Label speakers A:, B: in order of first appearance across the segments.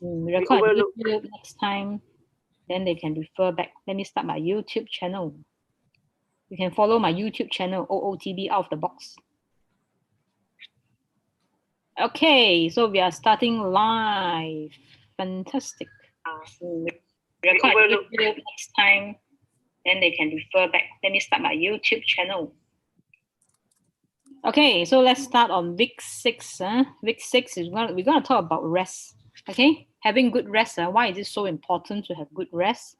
A: record YouTube next time. Then they can refer back. Let me start my YouTube channel. You can follow my YouTube channel, OOTB Out of the Box. Okay, so we are starting live. Fantastic. Record YouTube next time. Then they can refer back. Let me start my YouTube channel. Okay, so let's start on week 6. Week 6 is we're going to talk about rest. Okay, having good rest. Why is it so important to have good rest?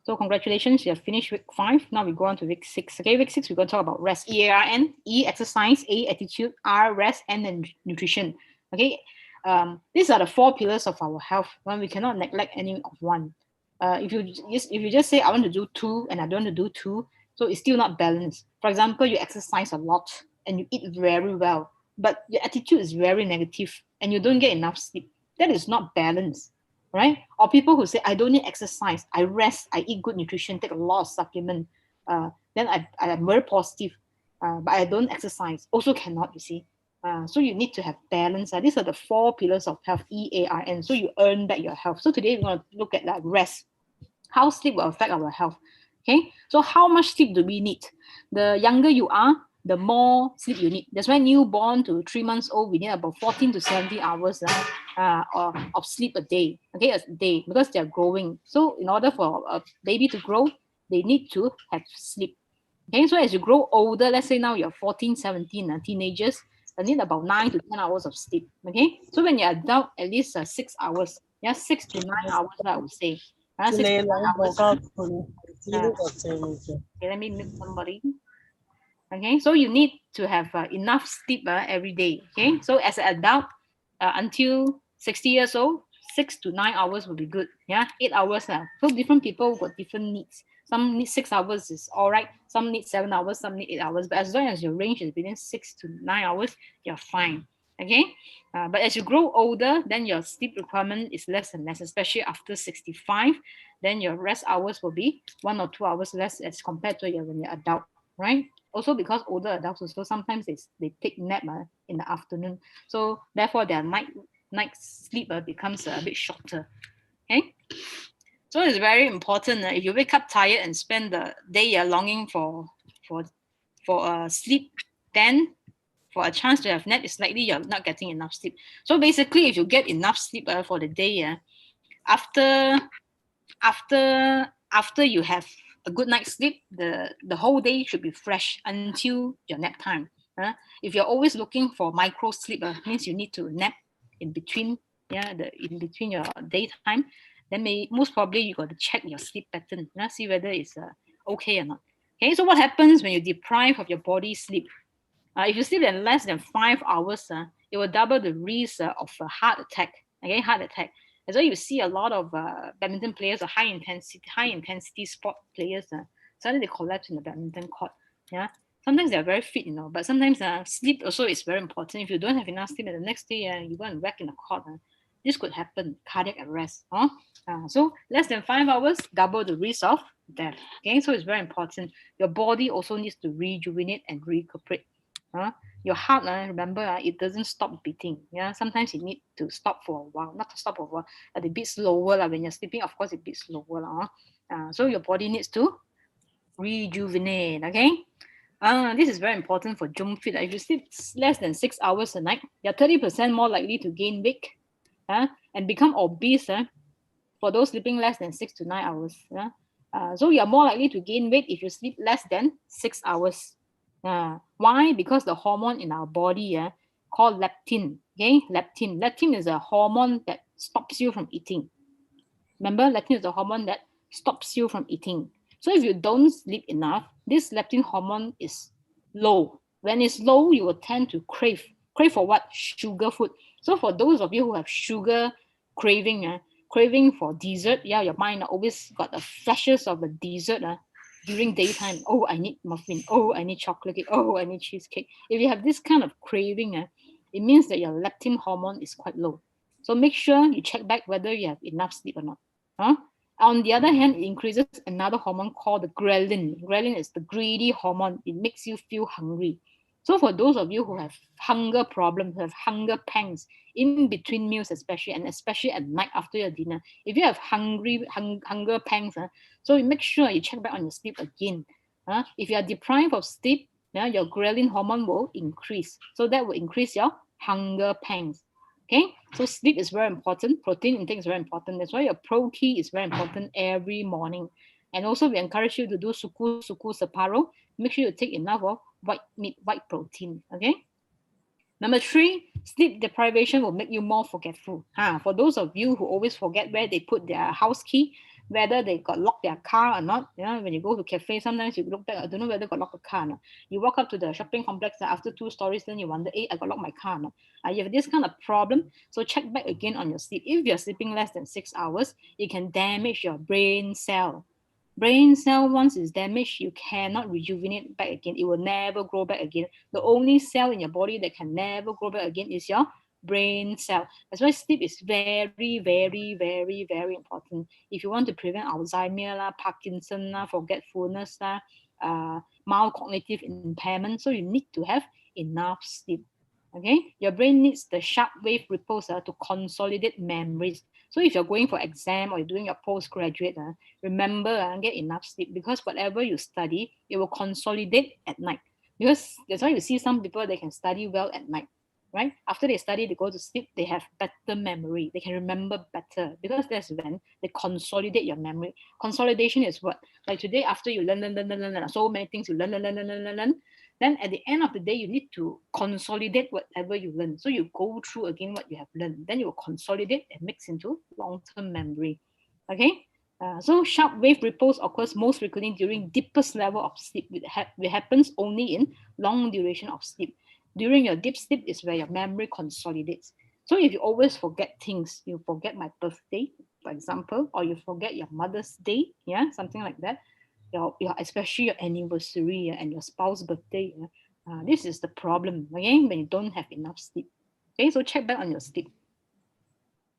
A: So congratulations, you have finished week 5. Now we go on to week 6. Okay, week 6 we're going to talk about rest. EARN, E exercise, A attitude, R rest, N and nutrition. Okay, these are the 4 pillars of our health. When we cannot neglect any of one. If you just say I want to do 2 and I don't want to do 2, so it's still not balanced. For example, you exercise a lot and you eat very well, but your attitude is very negative and you don't get enough sleep. That is not balanced, right? Or people who say, I don't need exercise, I rest, I eat good nutrition, take a lot of supplement, then I'm very positive, but I don't exercise. Also cannot, you see. So you need to have balance. These are the 4 pillars of health, EARN. So you earn back your health. So today we're going to look at rest. How sleep will affect our health. Okay, so how much sleep do we need? The younger you are, the more sleep you need. That's why newborn to 3 months old, we need about 14 to 70 hours of sleep a day. Okay, a day, because they're growing. So in order for a baby to grow, they need to have sleep. Okay, so as you grow older, let's say now you're 14, 17, teenagers, they need about 9 to 10 hours of sleep. Okay, so when you're adult, at least 6 hours. Yeah, 6 to 9 hours, I would say. 6 to 9 hours. Okay, let me mute somebody. Okay, so you need to have enough sleep every day. Okay, so as an adult, until 60 years old, 6 to 9 hours will be good. Yeah, 8 hours. So different people got different needs. Some need 6 hours is all right. Some need 7 hours. Some need 8 hours. But as long as your range is between 6 to 9 hours, you're fine. Okay, but as you grow older, then your sleep requirement is less and less, especially after 65. Then your rest hours will be 1 or 2 hours less as compared to when you're adult, right? Also because older adults also sometimes they take nap in the afternoon, so therefore their night sleep becomes a bit shorter. Okay, so it's very important if you wake up tired and spend the day longing for sleep, then for a chance to have nap, it's likely you're not getting enough sleep. So basically, if you get enough sleep for the day, after you have a good night's sleep, the whole day should be fresh until your nap time. If you're always looking for micro sleep, means you need to nap in between, in between your daytime, then most probably you got to check your sleep pattern, see whether it's okay or not. Okay, so what happens when you deprive of your body sleep? If you sleep in less than 5 hours, it will double the risk of a heart attack. Okay, heart attack. As well, you see a lot of badminton players or high intensity sport players. Suddenly they collapse in the badminton court. Yeah, sometimes they are very fit, but sometimes sleep also is very important. If you don't have enough sleep, and the next day you go and wreck in the court, this could happen. Cardiac arrest. So less than 5 hours, double the risk of death. Okay, so it's very important. Your body also needs to rejuvenate and recuperate. Your heart, remember, it doesn't stop beating. Yeah, sometimes it needs to stop for a while, not to stop for a while, but it beats slower. When you're sleeping, of course, it beats slower. So your body needs to rejuvenate. Okay, this is very important for JOMFIT. If you sleep less than 6 hours a night, you're 30% more likely to gain weight and become obese. For those sleeping less than 6 to 9 hours. So you're more likely to gain weight if you sleep less than 6 hours. Why? Because the hormone in our body called leptin. Okay, leptin is a hormone that stops you from eating. Remember, leptin is a hormone that stops you from eating. So if you don't sleep enough, this leptin hormone is low. When it's low, you will tend to crave for what? Sugar food. So for those of you who have sugar craving for dessert, your mind always got the flashes of the dessert during daytime. Oh, I need muffin. Oh, I need chocolate cake. Oh, I need cheesecake. If you have this kind of craving, it means that your leptin hormone is quite low. So make sure you check back whether you have enough sleep or not. On the other hand, it increases another hormone called the ghrelin. Ghrelin is the greedy hormone. It makes you feel hungry. So for those of you who have hunger problems, who have hunger pangs in between meals, especially, and especially at night after your dinner, if you have hunger pangs, so you make sure you check back on your sleep again. If you are deprived of sleep, your ghrelin hormone will increase. So that will increase your hunger pangs. Okay, so sleep is very important. Protein intake is very important. That's why your pro-key is very important every morning. And also, we encourage you to do suku separo. Make sure you take enough of white meat, white protein. Okay. Number three, sleep deprivation will make you more forgetful. For those of you who always forget where they put their house key, whether they got locked their car or not. When you go to cafe, sometimes you look back, I don't know whether got locked the car or not. You walk up to the shopping complex after 2 stories, then you wonder, hey, I got locked my car or not. You have this kind of problem, so check back again on your sleep. If you're sleeping less than 6 hours, it can damage your brain cell. Brain cell, once it's damaged, you cannot rejuvenate back again. It will never grow back again. The only cell in your body that can never grow back again is your brain cell. That's why sleep is very, very, very, very important. If you want to prevent Alzheimer, Parkinson, forgetfulness, mild cognitive impairment, so you need to have enough sleep. Okay, your brain needs the sharp wave ripples to consolidate memories. So if you're going for exam or you're doing your postgraduate, remember get enough sleep, because whatever you study, it will consolidate at night. Because that's why you see some people, they can study well at night, right? After they study, they go to sleep, they have better memory, they can remember better, because that's when they consolidate your memory. Consolidation is what? Like today, after you learn so many things, you learn, then at the end of the day, you need to consolidate whatever you learn. So you go through again what you have learned. Then you will consolidate and mix into long-term memory. Okay? So sharp wave ripples occurs most frequently during deepest level of sleep. It happens only in long duration of sleep. During your deep sleep is where your memory consolidates. So if you always forget things, you forget my birthday, for example, or you forget your mother's day, something like that, your especially your anniversary and your spouse birthday. This is the problem, okay, when you don't have enough sleep. Okay, so check back on your sleep.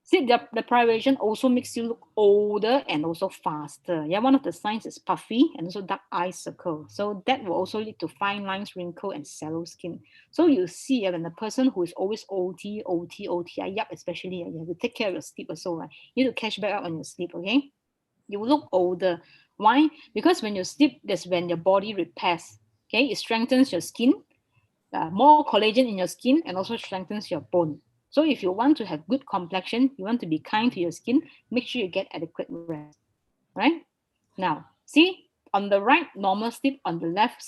A: Sleep deprivation also makes you look older and also faster. One of the signs is puffy and also dark eye circle. So that will also lead to fine lines, wrinkle, and sallow skin. So you see when the person who is always OT, especially you have to take care of your sleep also. Right? You need to catch back up on your sleep, okay? You look older. Why? Because when you sleep, that's when your body repairs. Okay, it strengthens your skin, more collagen in your skin, and also strengthens your bone. So if you want to have good complexion, you want to be kind to your skin, make sure you get adequate rest. Right? Now, see on the right, normal sleep, on the left,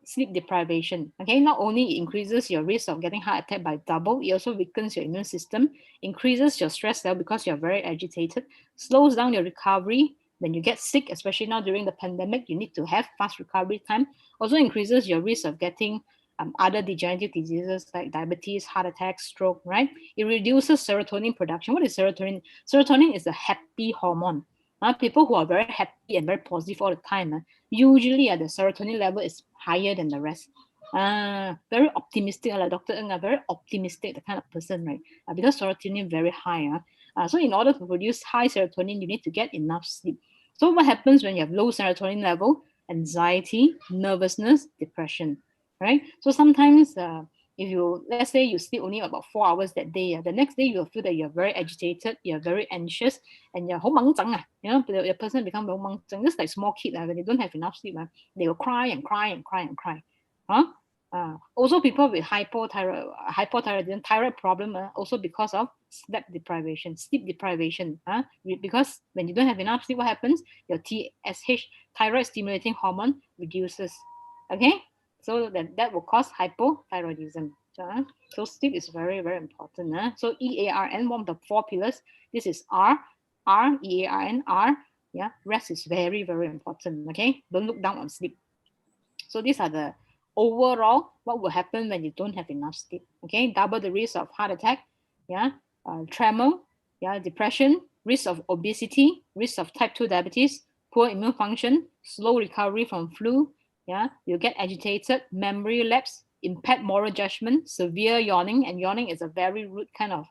A: sleep deprivation. Okay, not only it increases your risk of getting heart attack by double, it also weakens your immune system, increases your stress level because you're very agitated, slows down your recovery. When you get sick, especially now during the pandemic, you need to have fast recovery time. Also increases your risk of getting other degenerative diseases like diabetes, heart attack, stroke, right? It reduces serotonin production. What is serotonin? Serotonin is a happy hormone. People who are very happy and very positive all the time, usually the serotonin level is higher than the rest. Very optimistic, like Dr. Ng, very optimistic, the kind of person, right? Because serotonin very high. So in order to produce high serotonin, you need to get enough sleep. So what happens when you have low serotonin level? Anxiety, nervousness, depression, right? So sometimes if you, let's say you sleep only about 4 hours that day, the next day you'll feel that you're very agitated, you're very anxious, and you're the person become very mangzang, just like small kids when they don't have enough sleep, they will cry and cry and cry and cry. Also people with hypothyroidism, thyroid problem, also because of sleep deprivation. Because when you don't have enough sleep, what happens? Your TSH, thyroid stimulating hormone, reduces. Okay, so that will cause hypothyroidism. So sleep is very, very important. So EARN, one of the 4 pillars. This is EARN, R. Yeah, rest is very, very important. Okay, don't look down on sleep. So these are the overall what will happen when you don't have enough sleep. Okay, double the risk of heart attack, tremor, depression, risk of obesity, risk of type 2 diabetes, poor immune function, slow recovery from flu. You get agitated, memory lapse, impaired moral judgment, severe yawning, and yawning is a very rude kind of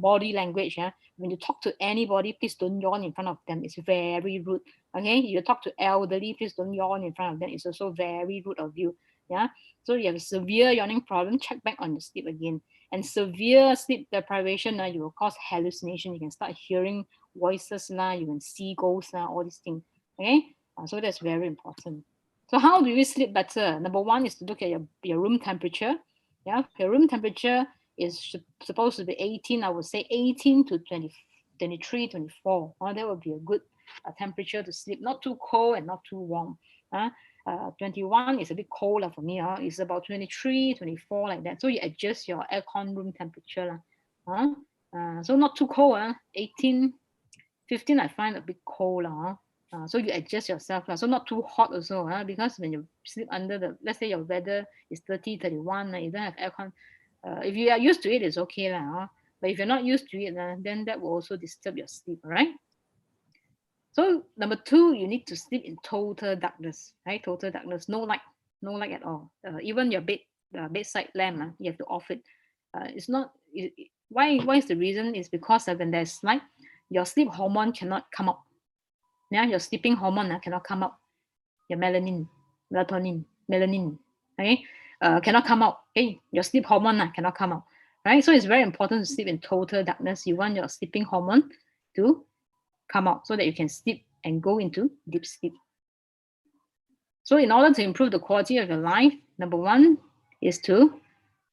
A: body language. When you talk to anybody, please don't yawn in front of them. It's very rude. Okay, you talk to elderly, please don't yawn in front of them. It's also very rude of you. Yeah. So you have a severe yawning problem, check back on your sleep again. And severe sleep deprivation, you will cause hallucination. You can start hearing voices, you can see ghosts, all these things. Okay. So that's very important. So how do you sleep better? Number one is to look at your room temperature. Yeah. Your room temperature is supposed to be 18. I would say 18 to 20, 23, 24. That would be a good temperature to sleep. Not too cold and not too warm. 21 is a bit colder for me. It's about 23, 24 like that. So you adjust your aircon room temperature. So not too cold. 18, 15 I find a bit cold. So you adjust yourself. So not too hot also. Because when you sleep under let's say your weather is 30, 31, you don't have aircon. If you are used to it, it's okay. But if you're not used to it, then that will also disturb your sleep. All right. So number two, you need to sleep in total darkness, right? Total darkness, no light, no light at all. Even your bedside lamp, you have to off it. It's not. Why? Why is the reason? Is because when there's light, your sleep hormone cannot come up. Yeah, your sleeping hormone cannot come up. Your melanin, okay, cannot come out. Okay, your sleep hormone cannot come out. Right. So it's very important to sleep in total darkness. You want your sleeping hormone to come out so that you can sleep and go into deep sleep. So in order to improve the quality of your life, number one is to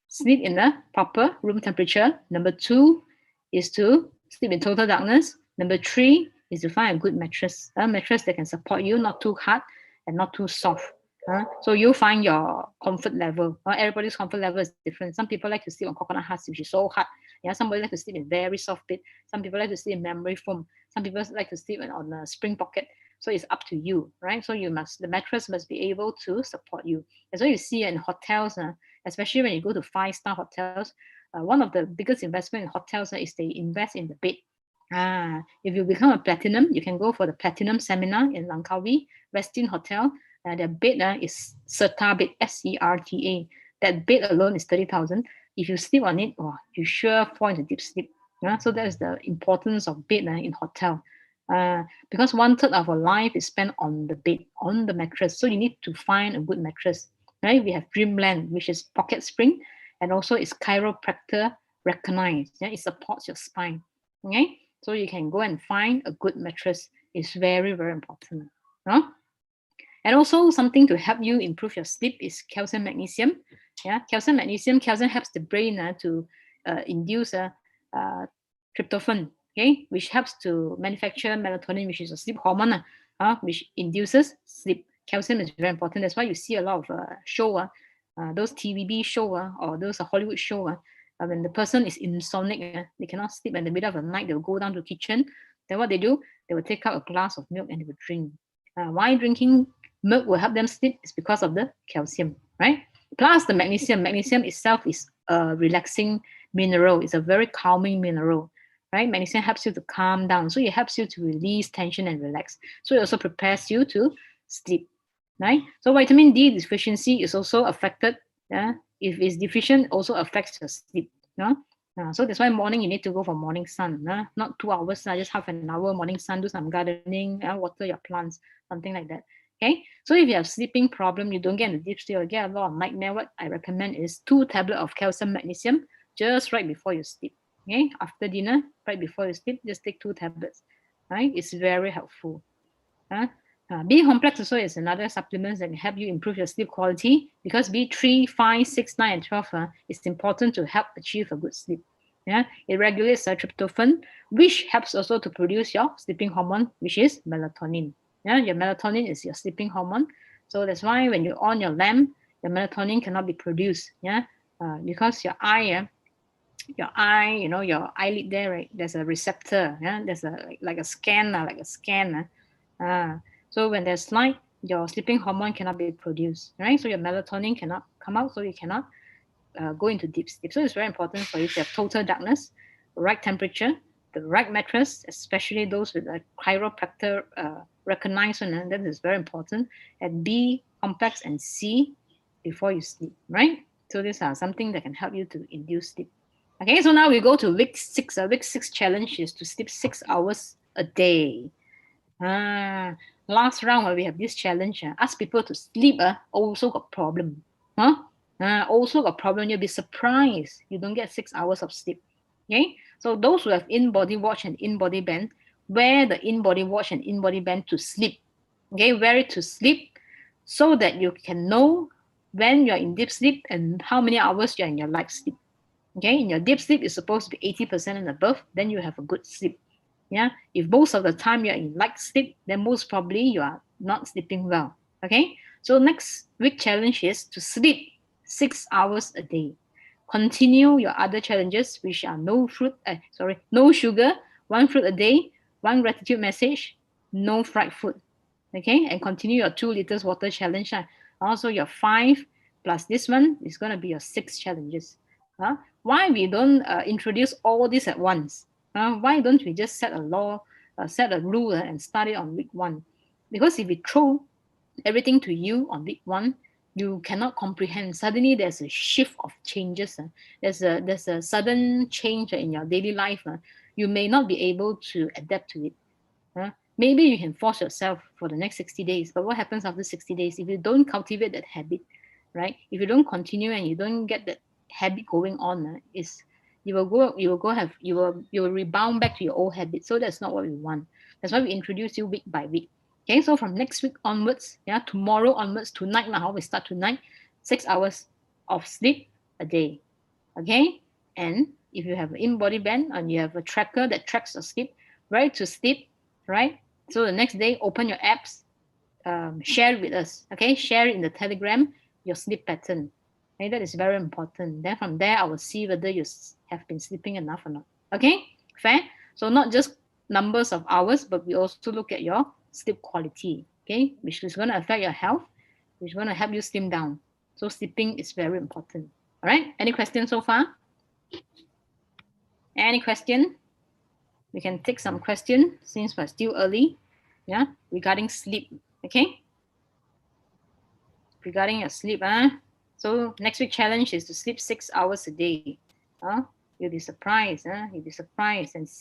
A: sleep in the proper room temperature. Number two is to sleep in total darkness. Number three is to find a good mattress, a mattress that can support you, not too hard and not too soft. So you find your comfort level. Everybody's comfort level is different. Some people like to sleep on coconut husk, which is so hard. Yeah, somebody like to sleep in very soft bed. Some people like to sleep in memory foam. Some people like to sleep on a spring pocket. So it's up to you, right? So the mattress must be able to support you. That's why you see in hotels, especially when you go to 5-star hotels, one of the biggest investment in hotels is they invest in the bed. If you become a platinum, you can go for the platinum seminar in Langkawi, Westin Hotel. Their bed is Serta bed, SERTA. That bed alone is 30,000. If you sleep on it, you sure fall into deep sleep. So that is the importance of bed in hotel. Because 1/3 of our life is spent on the bed, on the mattress. So you need to find a good mattress. Right? We have Dreamland, which is pocket spring, and also it's chiropractor recognized. Yeah, it supports your spine. Okay, so you can go and find a good mattress. It's very, very important. And also something to help you improve your sleep is calcium magnesium. Yeah, calcium helps the brain to induce tryptophan, okay, which helps to manufacture melatonin, which is a sleep hormone, which induces sleep. Calcium is very important. That's why you see a lot of those TVB show or those Hollywood show. When the person is insomniac, they cannot sleep in the middle of the night, they'll go down to the kitchen. Then what they do, they will take out a glass of milk and they will drink. Why drinking milk will help them sleep? Is because of the calcium, right? Plus the magnesium. Magnesium itself is a relaxing mineral. It's a very calming mineral, right? Magnesium helps you to calm down. So it helps you to release tension and relax. So it also prepares you to sleep, right? So vitamin D deficiency is also affected. If it's deficient, also affects your sleep. So that's why morning you need to go for morning sun. Not 2 hours, just half an hour morning sun, do some gardening, water your plants, something like that. Okay, so if you have sleeping problem, you don't get into deep sleep, you get a lot of nightmare, what I recommend is 2 tablets of calcium magnesium just right before you sleep. Okay, after dinner, right before you sleep, just take 2 tablets. Right, it's very helpful. B complex also is another supplement that can help you improve your sleep quality because B3, 5, 6, 9, and 12 is important to help achieve a good sleep. Yeah, it regulates tryptophan, which helps also to produce your sleeping hormone, which is melatonin. Yeah, your melatonin is your sleeping hormone. So that's why when you on your lamp, your melatonin cannot be produced. Yeah, because your eye, your eyelid there, right? There's a receptor. Yeah, there's like a scan, like a scan. So when there's light, your sleeping hormone cannot be produced, right? So your melatonin cannot come out, so you cannot go into deep sleep. So it's very important for you to have total darkness, right temperature, the right mattress, especially those with a chiropractor recognized one. That is very important. And B complex and C before you sleep, right? So these are something that can help you to induce sleep. Okay, so now we go to week 6. Week 6 challenge is to sleep 6 hours a day. Last round we have this challenge. Ask people to sleep also got problem. Also a problem. You'll be surprised you don't get 6 hours of sleep. Okay, so those who have in-body watch and in-body band, wear the in-body watch and in-body band to sleep. Okay, wear it to sleep so that you can know when you're in deep sleep and how many hours you're in your light sleep. Okay, in your deep sleep is supposed to be 80% and above, then you have a good sleep. Yeah, if most of the time you're in light sleep, then most probably you are not sleeping well. Okay, so next week challenge is to sleep 6 hours a day. Continue your other challenges, which are no sugar, one fruit a day, one gratitude message, no fried food. Okay, and continue your 2 liters water challenge. Also, your 5 plus this one is going to be your 6 challenges. Why we don't introduce all this at once? Why don't we just set a law, set a rule, and start it on week 1? Because if we throw everything to you on week 1, you cannot comprehend. Suddenly, there's a shift of changes. There's a sudden change in your daily life. You may not be able to adapt to it. Maybe you can force yourself for the next 60 days, but what happens after 60 days if you don't cultivate that habit, right? If you don't continue and you don't get that habit going on, is you will rebound back to your old habit. So that's not what we want. That's why we introduce you week by week. Okay, so from next week onwards, tomorrow onwards, tonight now, we start tonight, 6 hours of sleep a day. Okay, and if you have an in-body band and you have a tracker that tracks your sleep, right, to sleep, right? So the next day, open your apps, share it with us. Okay, share it in the Telegram your sleep pattern. Okay, that is very important. Then from there, I will see whether you have been sleeping enough or not. Okay, fair. So not just numbers of hours, but we also look at your sleep quality. Okay, which is going to affect your health, which is going to help you slim down. So sleeping is very important. All right. Any questions so far? Any question? We can take some question since we're still early. Yeah, regarding sleep. Okay. Regarding your sleep, so next week challenge is to sleep 6 hours a day. You'll be surprised, you'll be surprised and